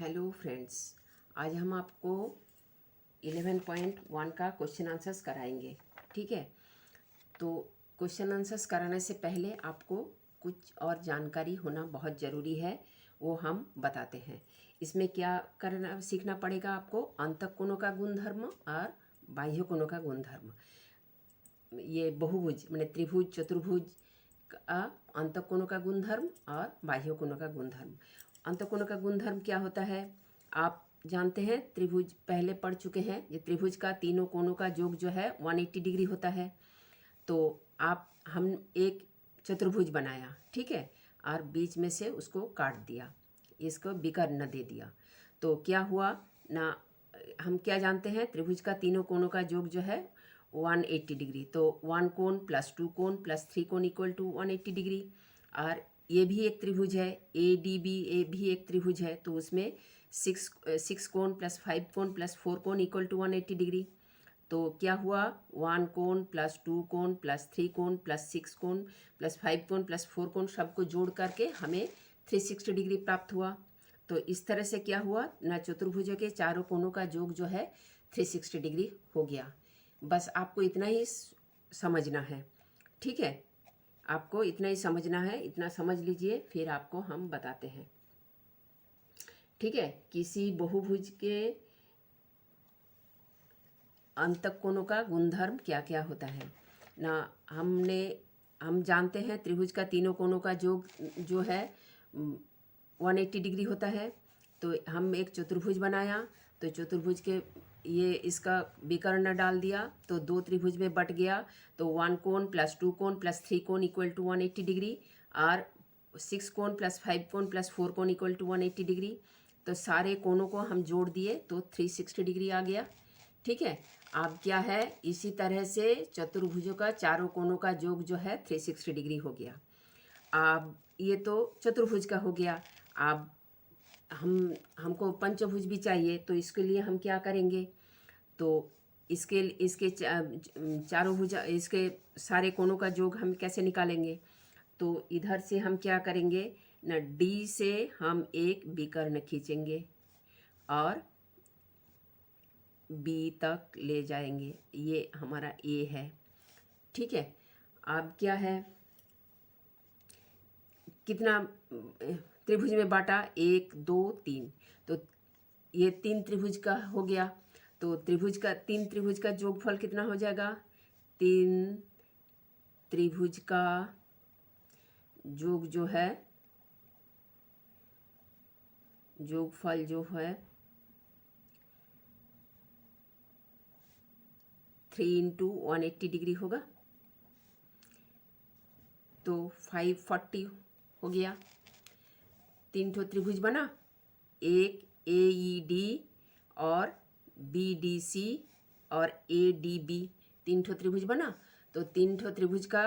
Hello friends, आज हम आपको 11.1 का क्वेश्चन आंसर्स कराएंगे। ठीक है, तो क्वेश्चन आंसर्स कराने से पहले आपको कुछ और जानकारी होना बहुत ज़रूरी है, वो हम बताते हैं। इसमें क्या करना सीखना पड़ेगा आपको, अंतः कोणों का गुणधर्म और बाह्य कोणों का गुणधर्म। ये बहुभुज मैंने त्रिभुज चतुर्भुज का अंतः कोणों का गुणधर्म और बाह्य कोणों का गुणधर्म। अंतः कोणों का गुणधर्म क्या होता है आप जानते हैं, त्रिभुज पहले पढ़ चुके हैं। ये त्रिभुज का तीनों कोणों का योग जो है 180 डिग्री होता है। तो हम एक चतुर्भुज बनाया, ठीक है, और बीच में से उसको काट दिया, इसको विकर्ण दे दिया। तो क्या हुआ ना, हम क्या जानते हैं, त्रिभुज का तीनों कोणों का योग जो है 180 डिग्री। तो 1 कोण प्लस 2 कोण प्लस 3 कोण इक्वल टू 180 डिग्री। और ये भी एक त्रिभुज है, ए डी बी, ए भी एक त्रिभुज है, तो उसमें 6 कोण प्लस 5 कोण प्लस 4 कोण इक्वल टू 180 डिग्री। तो क्या हुआ, 1 कोण प्लस 2 कोण प्लस 3 कोण प्लस 6 कोण प्लस 5 कोण प्लस 4 कोण सबको जोड़ करके हमें 360 डिग्री प्राप्त हुआ। तो इस तरह से क्या हुआ ना, चतुर्भुजों के चारों कोणों का योग जो है 360 डिग्री हो गया। बस आपको इतना ही समझना है, ठीक है, आपको इतना ही समझना है, इतना समझ लीजिए, फिर आपको हम बताते हैं। ठीक है, किसी बहुभुज के अंतः कोणों का गुणधर्म क्या क्या होता है ना, हम जानते हैं त्रिभुज का तीनों कोणों का योग जो है 180 डिग्री होता है। तो हम एक चतुर्भुज बनाया, तो चतुर्भुज के ये इसका विकर्ण डाल दिया, तो दो त्रिभुज में बट गया। तो 1 कोण प्लस 2 कोण प्लस 3 कोण इक्वल टू 180 डिग्री और 6 कोण प्लस 5 कोण प्लस 4 कोण इक्वल टू 180 डिग्री। तो सारे कोणों को हम जोड़ दिए तो 360 डिग्री आ गया। ठीक है, अब क्या है, इसी तरह से चतुर्भुजों का चारों कोणों का योग जो है 360 डिग्री हो गया। अब ये तो चतुर्भुज का हो गया। अब हमको पंचभुज भी चाहिए, तो इसके लिए हम क्या करेंगे, तो इसके इसके चारों भुजा, इसके सारे कोणों का योग हम कैसे निकालेंगे। तो इधर से हम क्या करेंगे ना, डी से हम एक विकर्ण खींचेंगे और बी तक ले जाएंगे, ये हमारा ए है। ठीक है, अब क्या है, कितना त्रिभुज में बांटा, 1 2 3, तो ये 3 त्रिभुज का हो गया। तो तीन त्रिभुज का योगफल कितना हो जाएगा, 3 त्रिभुज का योग जो है, योगफल जो है 3 इंटू 180 डिग्री होगा, तो 540 हो गया। 3 ठो त्रिभुज बना, एक AED और BDC और ADB, 3 ठो त्रिभुज बना। तो 3 ठो त्रिभुज का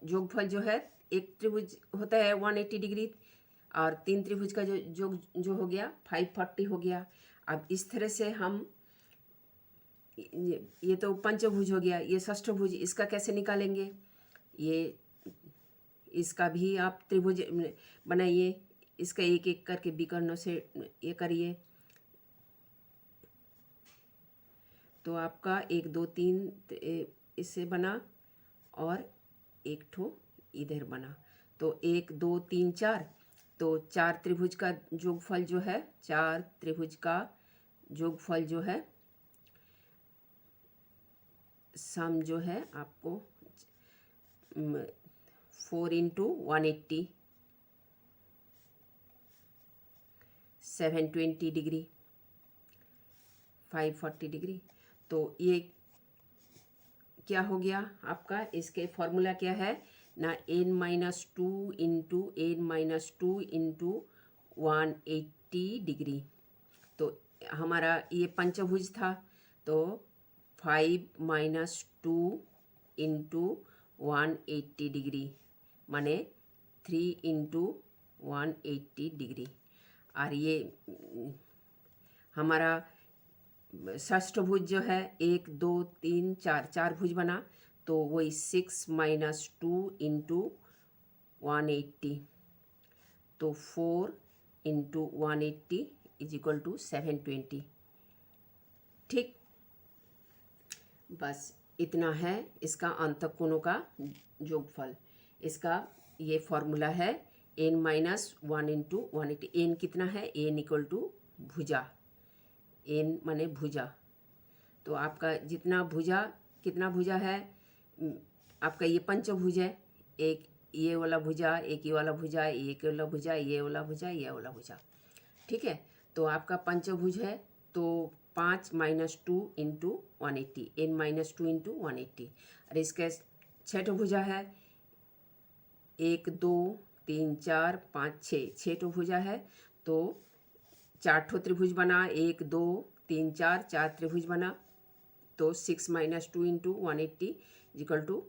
योगफल जो है, एक त्रिभुज होता है 180 डिग्री और 3 त्रिभुज का जो हो गया 540 हो गया। अब इस तरह से हम ये तो पंचभुज हो गया, ये षष्ठभुज, इसका कैसे निकालेंगे, ये इसका भी आप त्रिभुज बनाइए, इसका एक एक करके विकर्णों से ये करिए। तो आपका 1 2 3 इससे बना और एक ठो इधर बना, तो 1 2 3 4, तो 4 त्रिभुज का योगफल जो है, 4 त्रिभुज का योगफल जो है, सम जो है आपको 4 इंटू 180 720 डिग्री 540 डिग्री। तो ये क्या हो गया आपका, इसके फॉर्मूला क्या है ना, n-2 into n-2 into 180 degree. तो हमारा ये पंचभुज था, तो 5 - 2 इंटू 180 डिग्री माने 3 इंटू 180 डिग्री। और ये हमारा षष्ठभुज जो है 1 2 3 4, 4 भुज बना, तो वही 6 - 2 इंटू 180, तो 4 इंटू 180 इज इक्वल टू 720। ठीक, बस इतना है इसका अंतः कोणों का योगफल। इसका ये फॉर्मूला है n माइनस 1 इंटू 180। एन कितना है, n इक्वल टू भुजा, n माने भुजा। तो आपका जितना भुजा, कितना भुजा है, आपका ये पंचभुज है, एक ये वाला भुजा, एक ये वाला भुजा, एक वाला भुजा, ये वाला भुजा, ये वाला भुजा। ठीक है, तो आपका पंचभुज है, तो 5 minus 2 into 180, n minus 2 into 180। और इसका 6 भुजा है, 1 2 3 4 5 6 ठो भुजा है, तो 4 ठो त्रिभुज बना, 1 2 3 4 त्रिभुज बना, तो 6 माइनस 2 इंटू 180 इक्वल टू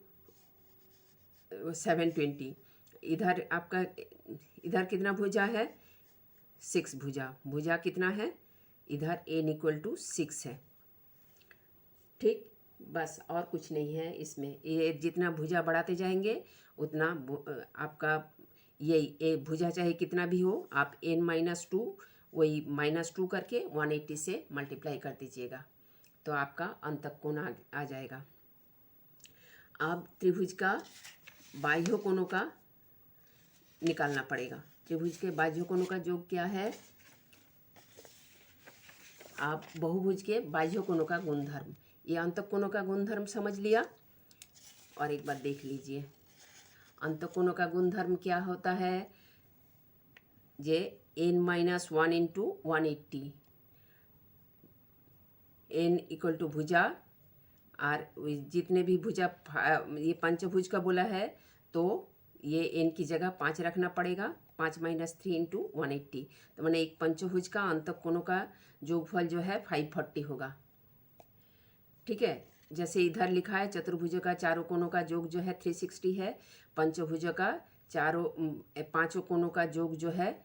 720। इधर आपका इधर कितना भुजा है, 6 भुजा। भुजा कितना है इधर, n इक्वल टू 6 है। ठीक, बस और कुछ नहीं है इसमें। ये जितना भुजा बढ़ाते जाएंगे उतना आपका ये भुजा चाहे कितना भी हो, आप n माइनस 2 वही माइनस 2 करके 180 से मल्टीप्लाई कर दीजिएगा, तो आपका अंतः कोण आ जाएगा। अब त्रिभुज का बाह्य कोणों का निकालना पड़ेगा। त्रिभुज के बाह्य कोणों का योग क्या है, आप बहुभुज के बाह्य कोणों का गुणधर्म, ये अंतः कोणों का गुणधर्म समझ लिया। और एक बार देख लीजिए अंतः कोणों का गुणधर्म क्या होता है, जे n minus 1 into 180, n equal to भुजा, और जितने भी भुजा, ये पंचभुज का बोला है, तो ये n की जगह 5 रखना पड़ेगा, 5 माइनस 3 इंटू 180, तो मैंने एक पंचभुज का अंतः कोणों का योगफल जो है 540 होगा। ठीक है, जैसे इधर लिखा है चतुर्भुज का चारों कोणों का योग जो है 360 है, पंचभुज का पांचों कोणों का योग जो है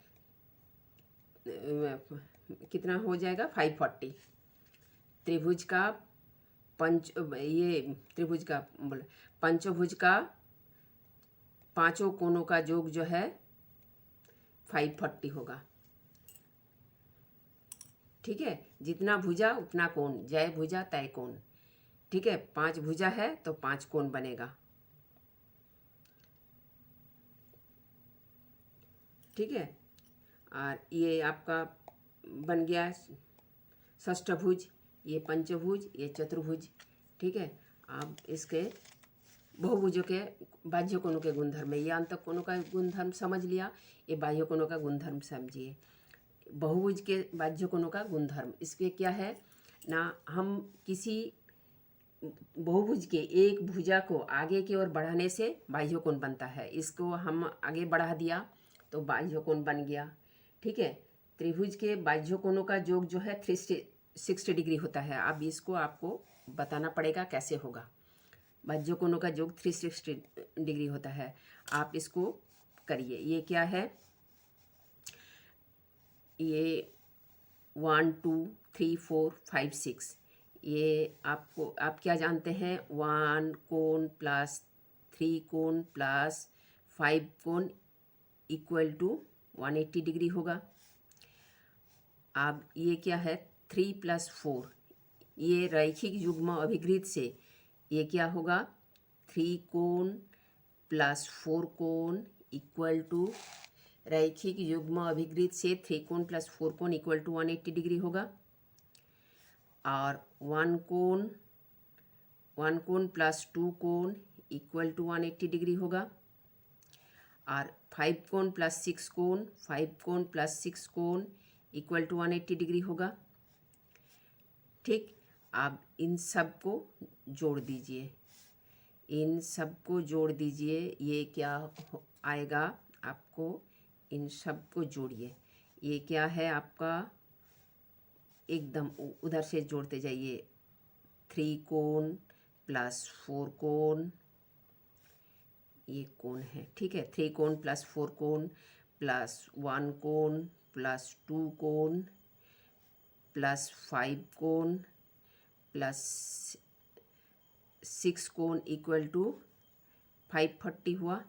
कितना हो जाएगा, 540। त्रिभुज का त्रिभुज का बोले पंचभुज का पांचों कोणों का योग जो है 540 होगा। ठीक है, जितना भुजा उतना कोण, जय भुजा तय कोण। ठीक है, 5 भुजा है तो 5 कोण बनेगा। ठीक है, और ये आपका बन गया षष्ठभुज, ये पंचभुज, ये चतुर्भुज। ठीक है, आप इसके बहुभुजों के बाह्य कोणों के गुणधर्म है, ये अंतः कोणों का गुणधर्म समझ लिया, ये बाह्य कोणों का गुणधर्म समझिए। बहुभुज के बाह्य कोणों का गुणधर्म इसके क्या है ना, हम किसी बहुभुज के एक भुजा को आगे की ओर बढ़ाने से बाह्य कोण बनता है, इसको हम आगे बढ़ा दिया तो बाह्य कोण बन गया। ठीक है, त्रिभुज के बाह्य कोणों का योग जो है 360 डिग्री होता है। अब इसको आपको बताना पड़ेगा कैसे होगा। बाह्य कोणों का योग 360 डिग्री होता है, आप इसको करिए। ये क्या है, ये 1 2 3 4 5 6, ये आप क्या जानते हैं, 1 कोण प्लस 3 कोण प्लस 5 कोण इक्वल टू 180 डिग्री होगा। अब ये क्या है, 3 प्लस 4, ये रैखिक युग्म अभिघृत से ये क्या होगा, 3 कोण प्लस 4 कोण इक्वल टू, रैखिक युग्म अभिघृत से 3 कोण प्लस 4 कोण इक्वल टू 180 डिग्री होगा। और 1 कोण प्लस 2 कोण इक्वल टू 180 डिग्री होगा। और 5 कोण प्लस 6 कोण, 5 कोण प्लस 6 कोण इक्वल टू 180 डिग्री होगा। ठीक, आप इन सब को जोड़ दीजिए, इन सब को जोड़ दीजिए, ये क्या आएगा आपको, इन सब को जोड़िए। ये क्या है आपका, एकदम उधर से जोड़ते जाइए, 3 कोण प्लस 4 कोण, ये कोण है। ठीक है, 3 कोण प्लस 4 कोण प्लस 1 कोण प्लस 2 कोण प्लस 5 कोण प्लस 6 कोण इक्वल टू 540 हुआ,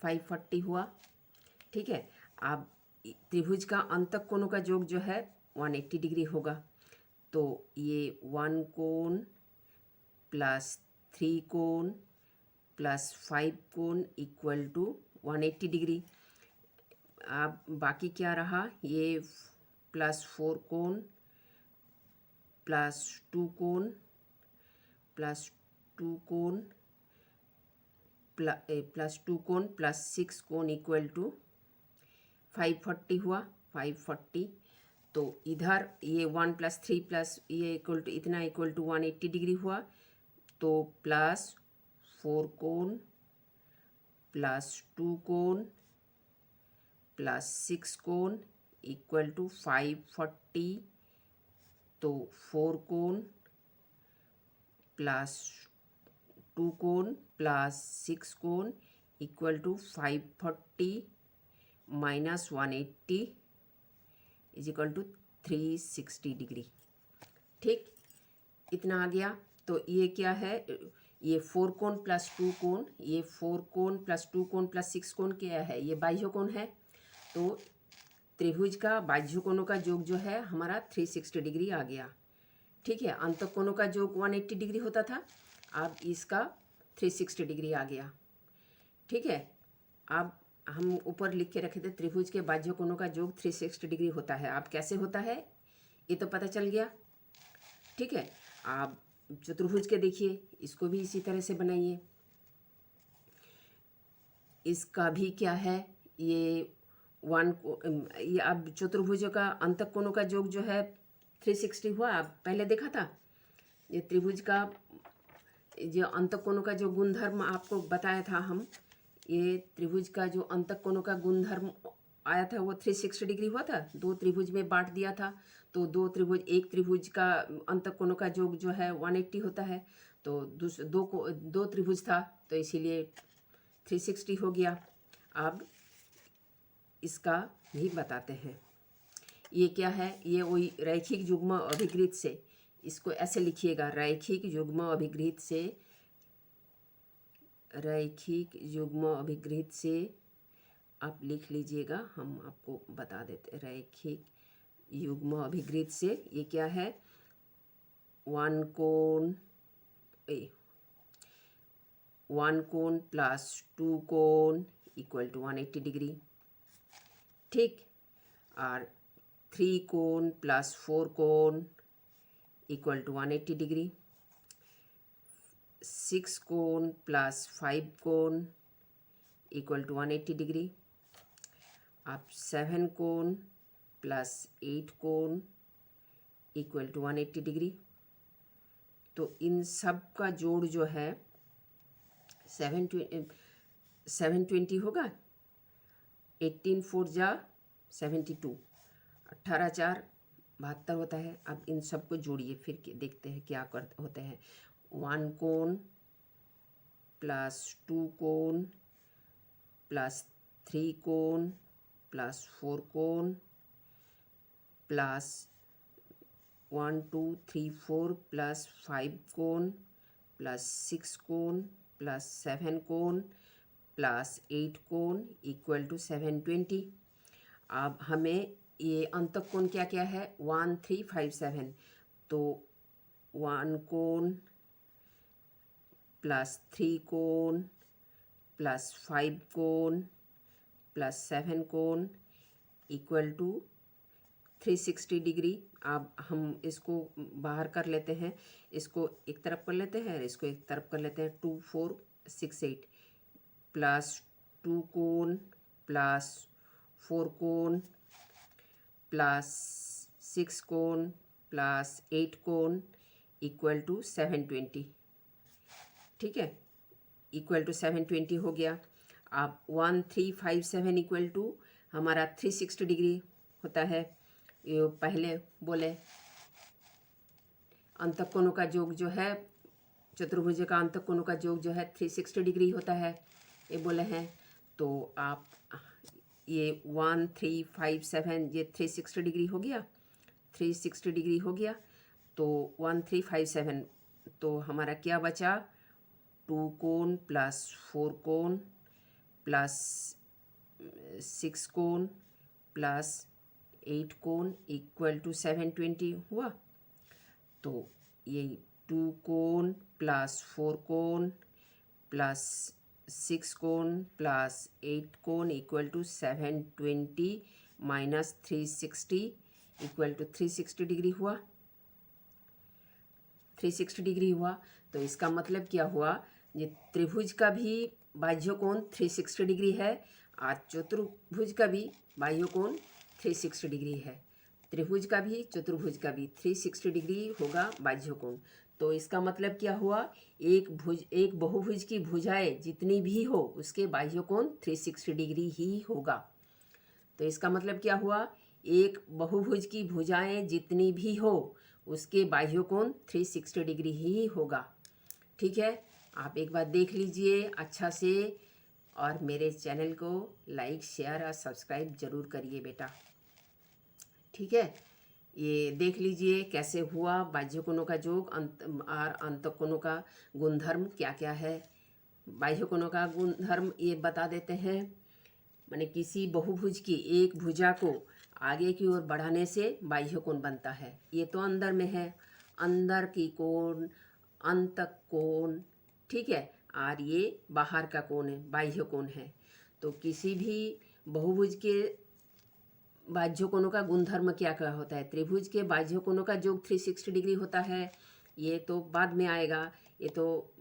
540 हुआ। ठीक है, अब त्रिभुज का अंतक कोणों का योग जो है 180 डिग्री होगा। तो ये 1 कोण प्लस 3 कोण प्लस 5 कोण इक्वल टू 180 डिग्री। अब बाकी क्या रहा, ये प्लस 4 कोण प्लस 2 कोण प्लस 2 कोण प्लस 2 कोण प्लस 6 कोण इक्वल टू 540 हुआ, 540। तो इधर ये 1 प्लस 3 प्लस ये इक्वल टू इतना इक्वल टू 180 डिग्री हुआ। तो प्लस 4 कोण प्लस 2 कोण प्लस 6 कोण इक्वल टू 540। तो 4 कोण प्लस 2 कोण प्लस 6 कोण equal to 540 minus 180 is equal to 360 degree. ठीक, इतना आ गया। तो ये क्या है, ये 4 कोण प्लस 2 कोण, ये 4 कोण प्लस 2 कोण प्लस 6 कोण क्या है, ये बाह्य कोण है। तो त्रिभुज का बाह्य कोणों का योग जो है हमारा 360 डिग्री आ गया। ठीक है, अंतः कोणों का योग 180 डिग्री होता था, अब इसका 360 डिग्री आ गया। ठीक है, अब हम ऊपर लिख के रखे थे त्रिभुज के बाह्य कोणों का योग 360 डिग्री होता है। अब कैसे होता है ये तो पता चल गया। ठीक है, आप चतुर्भुज के देखिए, इसको भी इसी तरह से बनाइए। इसका भी क्या है, ये ये अब चतुर्भुजों का अंतः कोणों का योग जो है 360 हुआ। अब पहले देखा था ये त्रिभुज का जो अंतः कोणों का जो गुणधर्म आपको बताया था हम, ये त्रिभुज का जो अंतः कोणों का गुणधर्म आया था वो 360 डिग्री हुआ था। दो त्रिभुज में बांट दिया था, तो दो त्रिभुज, एक त्रिभुज का अंतः कोणों का योग जो है 180 होता है। तो दो त्रिभुज था, तो इसीलिए 360 हो गया। अब इसका भी बताते हैं। ये क्या है, ये वही रैखिक युग्म अभिगृत से, इसको ऐसे लिखिएगा, रैखिक युग्म अभिगृत से, रैखिक युग्म अभिगृत से आप लिख लीजिएगा, हम आपको बता देते। रैखिक युग्म अभिगृत से ये क्या है, 1 कोण प्लस 2 कोण इक्वल टू 180 डिग्री। ठीक, और 3 कोण प्लस 4 कोण इक्वल टू 180 डिग्री। 6 कोण प्लस 5 कोण इक्वल टू 180 डिग्री। अब 7 कोण प्लस 8 कोण इक्वल टू 180 डिग्री। तो इन सब का जोड़ जो है 720 होगा। 18 4 जा 72, 18 4 72 होता है। अब इन सबको जोड़िए, फिर देखते हैं क्या होते हैं। 1 कोण प्लस 2 कोण प्लस 3 कोण प्लस 4 कोण प्लस 1 2 3 4 प्लस 5 कोण प्लस 6 कोण प्लस 7 कोण प्लस 8 कोण इक्वल टू 720। अब हमें ये अंतः कोण क्या क्या है, 1 3 5 7। तो 1 कोण प्लस 3 कोण प्लस 5 कोण प्लस 7 कोण इक्वल टू 360 डिग्री। अब हम इसको बाहर कर लेते हैं, इसको एक तरफ कर लेते हैं, इसको एक तरफ कर लेते हैं। 2 4 6 8 प्लस 2 कोण प्लस 4 कोण प्लस 6 कोण प्लस 8 कोण इक्वल टू 720। ठीक है, इक्वल टू 720 हो गया। अब 1 3 5 7 इक्वल टू हमारा 360 डिग्री होता है। ये पहले बोले अंतःकोणों का योग जो है, चतुर्भुज का अंतःकोणों का योग जो है 360 डिग्री होता है, ये बोले हैं। तो आप ये 1 3 5 7 ये 360 डिग्री हो गया, 360 डिग्री हो गया। तो 1 3 5 7 तो हमारा क्या बचा, 2 कोण प्लस 4 कोण प्लस 6 कोण प्लस 8 कोण इक्वल टू 720 हुआ। तो ये 2 कोण प्लस 4 कोण प्लस 6 कोण प्लस 8 कोण equal to 720 minus 360 equal to 360 degree हुआ। 360 डिग्री हुआ। तो इसका मतलब क्या हुआ, ये त्रिभुज का भी बाह्य कोण 360 डिग्री है और चतुर्भुज का भी बाह्य कोण 360 डिग्री है। त्रिभुज का भी चतुर्भुज का भी 360 डिग्री होगा बाह्य कोण। तो इसका मतलब क्या हुआ, एक बहुभुज की भुजाएं जितनी भी हो उसके बाह्य कोण 360 डिग्री ही होगा। तो इसका मतलब क्या हुआ, एक बहुभुज की भुजाएं जितनी भी हो उसके बाह्य कोण 360 डिग्री ही होगा। ठीक है, आप एक बार देख लीजिए अच्छा से, और मेरे चैनल को लाइक शेयर और सब्सक्राइब जरूर करिए बेटा। ठीक है, ये देख लीजिए कैसे हुआ बाह्य कोणों का योग और अंतःकोणों का गुणधर्म क्या क्या है। बाह्य कोणों का गुणधर्म ये बता देते हैं, माने किसी बहुभुज की एक भुजा को आगे की ओर बढ़ाने से बाह्य कोण बनता है। ये तो अंदर में है, अंदर की कोण अंतः कोण, ठीक है, और ये बाहर का कोण है, बाह्य कोण है। तो किसी भी बहुभुज के बाह्य कोणों का गुणधर्म क्या क्या होता है। त्रिभुज के बाह्य कोणों का योग 360 डिग्री होता है, ये तो बाद में आएगा, ये तो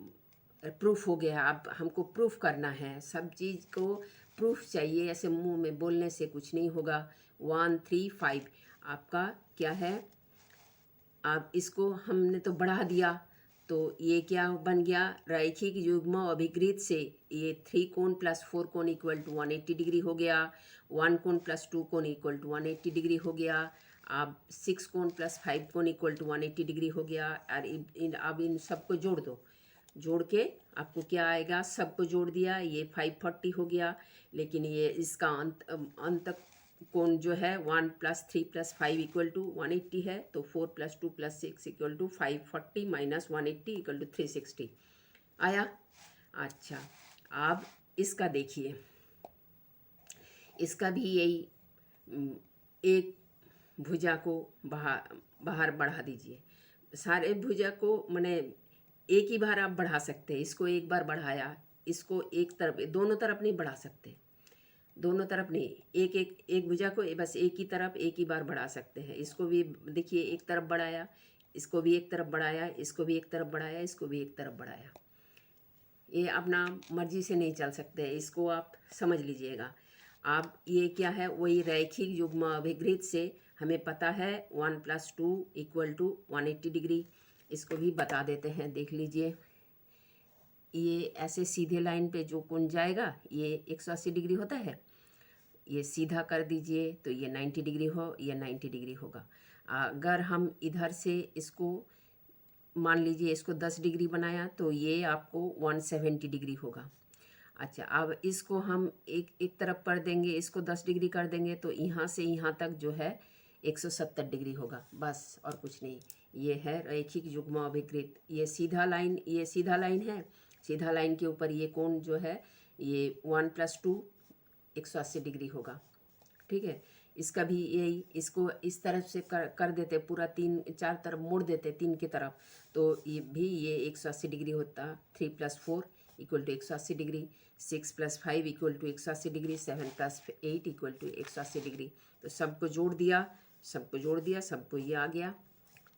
प्रूफ हो गया। अब हमको प्रूफ करना है, सब चीज़ को प्रूफ चाहिए, ऐसे मुंह में बोलने से कुछ नहीं होगा। 1 3 5 आपका क्या है, अब इसको हमने तो बढ़ा दिया, तो ये क्या बन गया, रैखिक युग्म अभिगृत से ये 3 कोण प्लस 4 कोण इक्वल टू 180 डिग्री हो गया। 1 कोण प्लस 2 कोण इक्वल टू 180 डिग्री हो गया। अब 6 कोण प्लस 5 कोण इक्वल टू 180 डिग्री हो गया। और अब इन सबको जोड़ दो, जोड़ के आपको क्या आएगा, सबको जोड़ दिया, ये 540 हो गया। लेकिन ये इसका अंत कोण जो है 1 प्लस 3 प्लस 5 इक्वल टू 180 है। तो 4 plus 2 plus 6 equal to 540 minus 180 equal to 360 आया। अच्छा, अब इसका देखिए, इसका भी यही एक भुजा को बाहर बढ़ा दीजिए। सारे भुजा को माने एक ही बार आप बढ़ा सकते हैं। इसको एक बार बढ़ाया, इसको एक तरफ, दोनों तरफ नहीं बढ़ा सकते, दोनों तरफ नहीं, एक भुजा को बस एक ही तरफ एक ही बार बढ़ा सकते हैं। इसको भी देखिए एक तरफ बढ़ाया, इसको भी एक तरफ बढ़ाया, इसको भी एक तरफ बढ़ाया, इसको भी एक तरफ बढ़ाया। ये अपना मर्जी से नहीं चल सकते, इसको आप समझ लीजिएगा। अब ये क्या है, वही रैखिक युग्म अभिगृत से हमें पता है 1 प्लस 2 इक्वल टू 180 डिग्री। इसको भी बता देते हैं, देख लीजिए। ये ऐसे सीधे लाइन पे जो कोण जाएगा ये 180 डिग्री होता है, ये सीधा कर दीजिए तो ये 90 डिग्री हो, ये 90 डिग्री होगा। अगर हम इधर से इसको मान लीजिए इसको 10 डिग्री बनाया तो ये आपको 170 डिग्री होगा। अच्छा, अब इसको हम एक तरफ कर देंगे, इसको 10 डिग्री कर देंगे तो यहाँ से यहाँ तक जो है 170 डिग्री होगा, बस और कुछ नहीं। ये है रैखिक युग्म अभिगृत। ये सीधा लाइन, ये सीधा लाइन है, सीधा लाइन के ऊपर ये कोण जो है ये 1 प्लस 2 180 डिग्री होगा। ठीक है, इसका भी यही, इसको इस तरफ से कर देते, पूरा 3-4 तरफ मोड़ देते 3 की तरफ, तो ये भी ये 180 डिग्री होता। 3 plus 4 equal to 180 degree, 6 plus 5 equal to 180 degree, 7 plus 8 equal to 180 degree. तो सबको जोड़ दिया, सबको जोड़ दिया, सबको ये आ गया।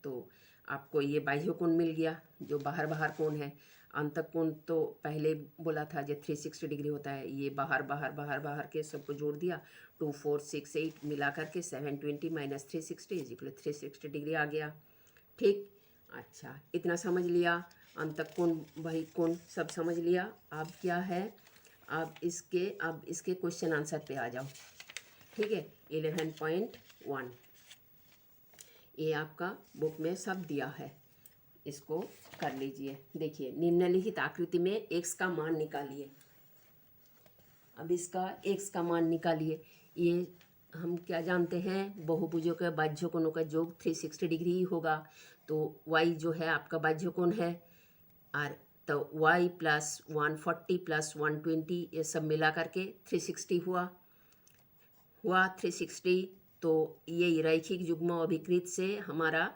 तो आपको ये बाह्य कोण मिल गया जो बाहर कोण है। अंतः कोण तो पहले बोला था जो 360 डिग्री होता है, ये बाहर के सबको जोड़ दिया। 2 4 6 8 मिला करके 720 माइनस 360 इज इक्वल 360 डिग्री आ गया। ठीक, अच्छा इतना समझ लिया, अंतः कोण बाह्य कोण सब समझ लिया। अब क्या है, अब इसके क्वेश्चन आंसर पे आ जाओ। ठीक है, 11.1 ये आपका बुक में सब दिया है, इसको कर लीजिए। देखिए, निम्नलिखित आकृति में x का मान निकालिए। अब इसका x का मान निकालिए। ये हम क्या जानते हैं, बहुभुजों के बाह्य कोणों का योग 360 डिग्री ही होगा। तो y जो है आपका बाह्य कोण है, और तो y प्लस 140 प्लस 120 ये सब मिला करके 360 हुआ 360, तो ये रैखिक युग्म अभिकृत से हमारा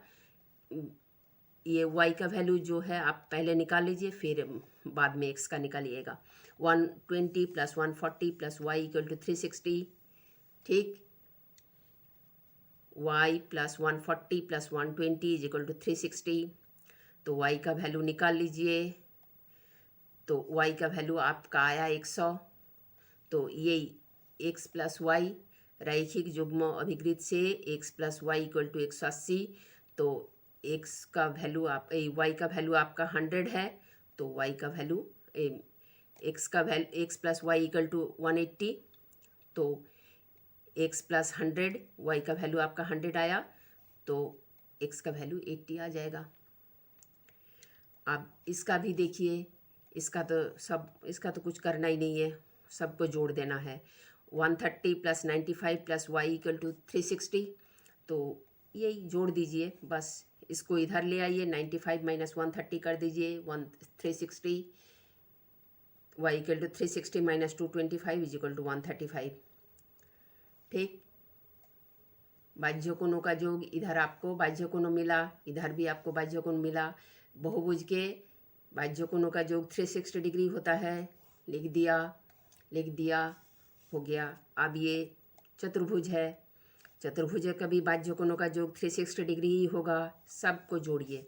ये y का वैल्यू जो है आप पहले निकाल लीजिए, फिर बाद में x का निकालिएगा। 120 + 140 + y = 360, ठीक। y + 140 + 120 = 360, तो y का वैल्यू निकाल लीजिए। तो y का वैल्यू आपका आया 100। तो ये x + y रैखिक युग्म अभिकृत से x + y = 180, तो x का वैल्यू y का वैल्यू आपका 100 है, तो y का वैल्यू x + y = 180, तो x + 100 y का वैल्यू आपका 100 आया, तो x का वैल्यू 80 आ जाएगा। अब इसका भी देखिए, इसका तो कुछ करना ही नहीं है, सबको जोड़ देना है। 130 + 95 + y = 360, तो यही जोड़ दीजिए बस। इसको इधर ले आइए, 95 - 130 कर दीजिए, 360, y = 360 - 225 = 135, ठीक। बाह्य कोणों का योग, इधर आपको बाह्य कोण मिला, इधर भी आपको बाह्य कोण मिला। बहुभुज के बाह्य कोणों का योग 360 डिग्री होता है, लिख दिया, हो गया। अब ये चतुर्भुज है, चतुर्भुज का भी बाह्य कोणों का योग 360 डिग्री ही होगा। सबको जोड़िए।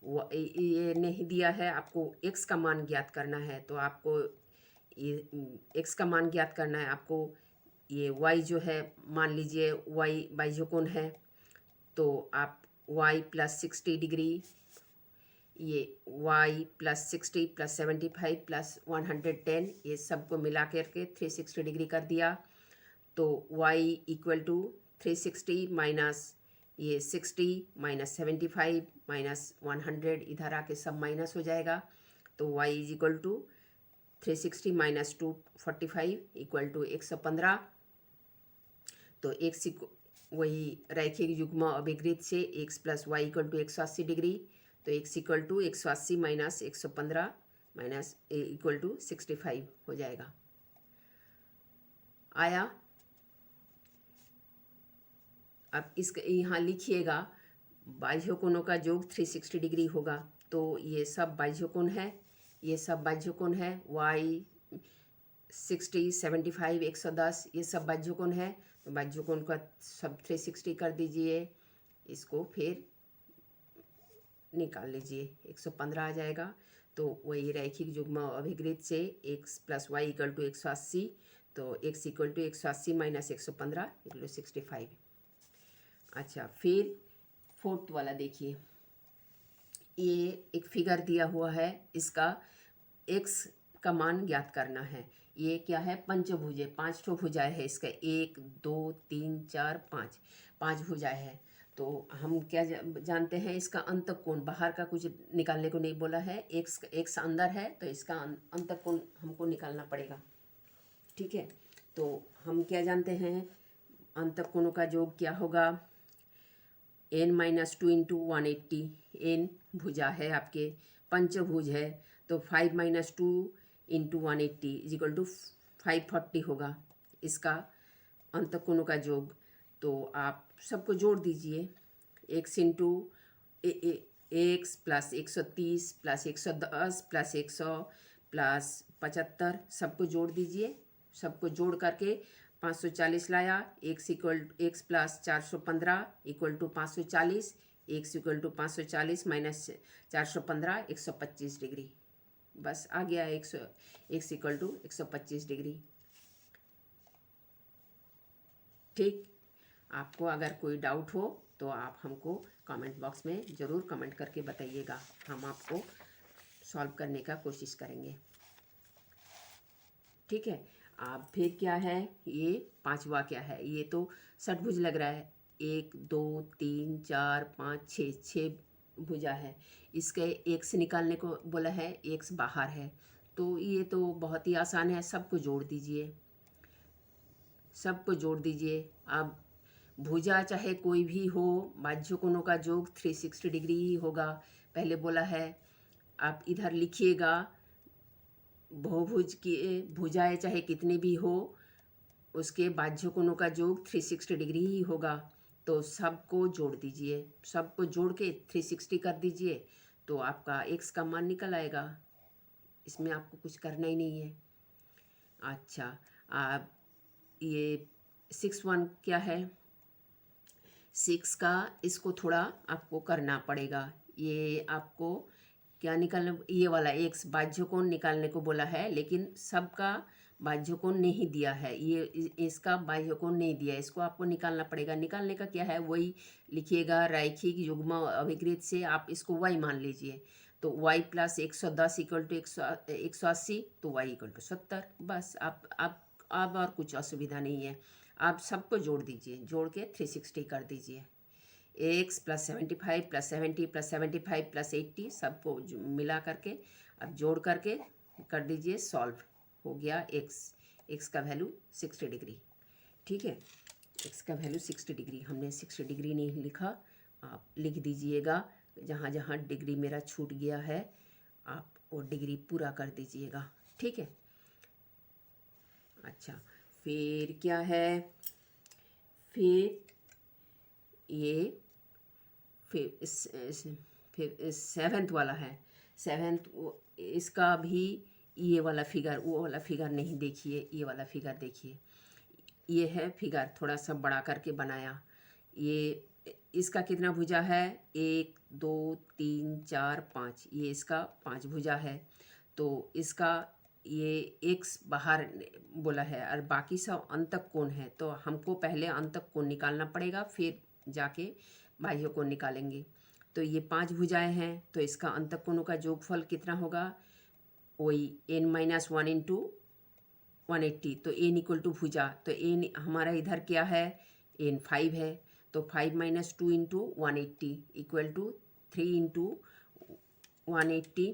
ये नहीं दिया है, आपको x का मान ज्ञात करना है, तो आपको ये x का मान ज्ञात करना है आपको। ये y जो है, मान लीजिए y बाह्य कोण है, तो आप y + 60 डिग्री, ये y + 60 + 75 + 110, ये सबको मिला करके 360 डिग्री कर दिया। तो y = 360 माइनस ये 60 - 75 - 100, इधर आके सब माइनस हो जाएगा। तो y = 360 - 245 = 115। तो वही रैखिक युग्म अभिकृत से x + y = 180 डिग्री, तो x = 180 - 115 = 65 हो जाएगा। आया। अब इसका यहाँ लिखिएगा, बाह्य कोणों का योग 360 डिग्री होगा, तो ये सब बाह्य कोण है, ये सब बाह्य कोण है। y 60, 75, 110, ये सब बाह्य कोण है, तो बाह्य कोण का सब 360 कर दीजिए। इसको फिर निकाल लीजिए, 115 आ जाएगा। तो वही रैखिक युग्म अभिकृत से x + y = 180, तो x = 180 - 115 = 65। अच्छा, फिर फोर्थ वाला देखिए, ये एक फिगर दिया हुआ है, इसका x का मान ज्ञात करना है। ये क्या है, पंचभुज, 5 ठो भुजाएं है इसका, 1 2 3 4 5, 5 भुजाएं है। तो हम क्या जानते हैं, इसका अंतक कोण, बाहर का कुछ निकालने को नहीं बोला है, x अंदर है, तो इसका अंतक कोण हमको निकालना पड़ेगा, ठीक है। तो हम क्या जानते हैं, अंतक कोणों का योग क्या होगा, n - 2 × 180, n भुजा है आपके, पंचभुज है, तो 5 - 2 × 180 = 540 होगा इसका अंतक कोणों का योग। तो आप सबको जोड़ दीजिए, x + 130 + 110 + 100 + 75, सबको जोड़ दीजिए। सबको जोड़ करके 540 लाया, x + 415 = 540, x = 540 - 415 125 डिग्री, बस आ गया। x = 125 डिग्री, ठीक। आपको अगर कोई डाउट हो तो आप हमको कमेंट बॉक्स में ज़रूर कमेंट करके बताइएगा, हम आपको सॉल्व करने का कोशिश करेंगे, ठीक है। अब फिर क्या है, ये पांचवा क्या है, ये तो षटभुज लग रहा है, 1 2 3 4 5 6, 6 भुजा है। इसके x निकालने को बोला है, x बाहर है, तो ये तो बहुत ही आसान है, सबको जोड़ दीजिए, सबको जोड़ दीजिए। अब भुजा चाहे कोई भी हो, बाह्य कोणों का योग 360 डिग्री ही होगा, पहले बोला है। आप इधर लिखिएगा, बहुभुज की भुजाएं चाहे कितने भी हो, उसके बाह्य कोणों का योग 360 डिग्री ही होगा। तो सबको जोड़ दीजिए, सबको जोड़ के 360 कर दीजिए, तो आपका x का मान निकल आएगा। इसमें आपको कुछ करना ही नहीं है। अच्छा, आप ये 6 1 क्या है, 6 का इसको थोड़ा आपको करना पड़ेगा। ये आपको क्या निकालना, ये वाला एक्स बाह्य कोण निकालने को बोला है, लेकिन सबका बाह्य कोण नहीं दिया है, ये इसका बाह्य कोण नहीं दिया है, इसको आपको निकालना पड़ेगा। निकालने का क्या है, वही लिखिएगा, रैखिक युग्म अभिकृत से आप इसको y मान लीजिए। तो y प्लस 110 इक्वल टू 180, तो y इक्वल टू 70। बस आप अब और कुछ असुविधा नहीं है। आप सबको जोड़ दीजिए, जोड़ के 360 कर दीजिए। X plus 75 plus 70 plus 75 plus 80 सबको मिला करके अब जोड़ करके कर दीजिए सॉल्व। हो गया एक्स का वैल्यू 60 डिग्री। ठीक है, एक्स का वैल्यू 60 डिग्री, हमने 60 डिग्री नहीं लिखा, आप लिख दीजिएगा। जहाँ जहाँ डिग्री मेरा छूट गया है आप वो डिग्री पूरा कर दीजिएगा। ठीक है। अच्छा, फिर क्या है, फिर ये फिर सेवेंथ वाला है। सेवेंथ इसका भी ये वाला फिगर, वो वाला फिगर नहीं देखिए, ये वाला फिगर देखिए। ये है फिगर, थोड़ा सा बड़ा करके बनाया। ये इसका कितना भुजा है, 1 2 3 4 5, ये इसका 5 भुजा है। तो इसका ये एक्स बाहर बोला है और बाकी सब अंतक कोण है, तो हमको पहले अंतक कोण निकालना पड़ेगा, फिर जाके बाह्य कोण निकालेंगे। तो ये 5 भुजाएं हैं, तो इसका अंतक कोणों का योगफल कितना होगा, वही n-1 इंटू 180। तो n इक्वल टू भुजा, तो n हमारा इधर क्या है, n 5 है, तो 5 - 2 इंटू 180 इक्वल टू 3 इंटू 180।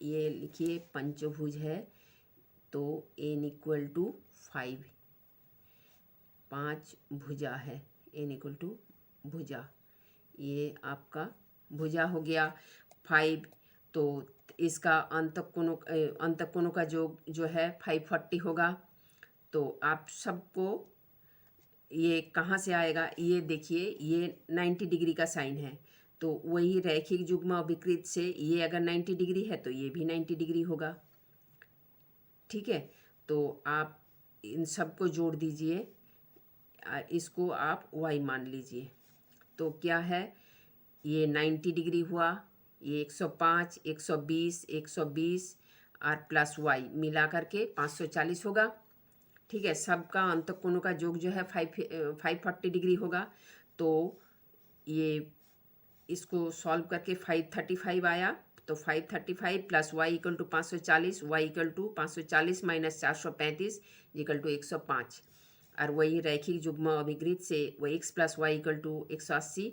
ये लिखिए पंचभुज है, तो n इक्वल टू 5, 5 भुजा है, n इक्वल टू भुजा, ये आपका भुजा हो गया 5। तो इसका अंतक कोणों का जो है 540 होगा। तो आप सबको ये कहाँ से आएगा, ये देखिए, ये 90 डिग्री का साइन है, तो वही रैखिक युग्म अभिकृत से ये अगर 90 डिग्री है तो ये भी 90 डिग्री होगा। ठीक है, तो आप इन सबको जोड़ दीजिए, इसको आप y मान लीजिए। तो क्या है, ये 90 डिग्री हुआ, ये 105 120 120 और प्लस y मिला करके 540 होगा। ठीक है, सबका अंतक कोणों का योग जो है 540 डिग्री होगा। तो ये इसको सॉल्व करके 535 आया, तो 535 plus y equal to 540, y equal to 540 minus 435 equal to 105। और वही रैखिक युग्म अभिकृत से वो x plus y equal to 180।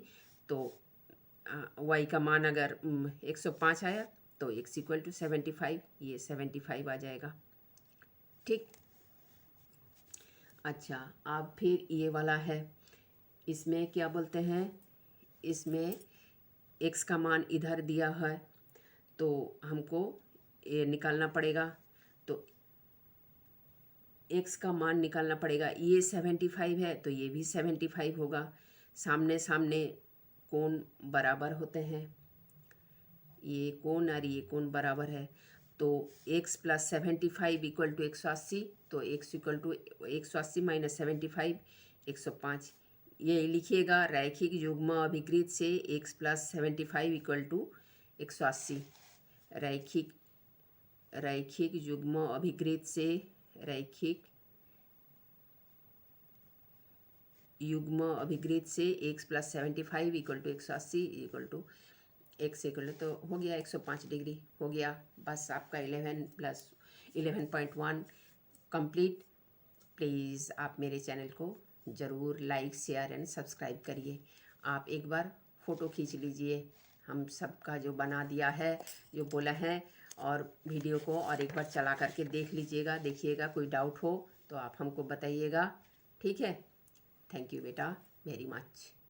तो y का मान अगर 105 आया तो x इक्वल टू 75, ये 75 आ जाएगा। ठीक। अच्छा, अब फिर ये वाला है, इसमें क्या बोलते हैं, इसमें x का मान इधर दिया है, तो हमको ये निकालना पड़ेगा। तो x का मान निकालना पड़ेगा, ये 75 है तो ये भी 75 होगा। सामने सामने कोण बराबर होते हैं, ये कोण और ये कोण बराबर है। तो x प्लस 75 इक्वल टू 180, तो x इक्वल टू 180 माइनस 75 105। ये लिखिएगा, रैखिक युग्म अभिकृत से x प्लस 75 इक्वल टू 180। रैखिक युग्म अभिकृत से रैखिक युग्म अभिकृत से x plus 75 equal to 180 equal to x equal तो हो गया 105 डिग्री हो गया। बस आपका 11 प्लस 11.1 कंप्लीट। प्लीज़ आप मेरे चैनल को ज़रूर लाइक शेयर एंड सब्सक्राइब करिए। आप एक बार फ़ोटो खींच लीजिए हम सबका जो बना दिया है, जो बोला है, और वीडियो को और एक बार चला करके देख लीजिएगा, देखिएगा, कोई डाउट हो तो आप हमको बताइएगा। ठीक है, थैंक यू बेटा वेरी मच।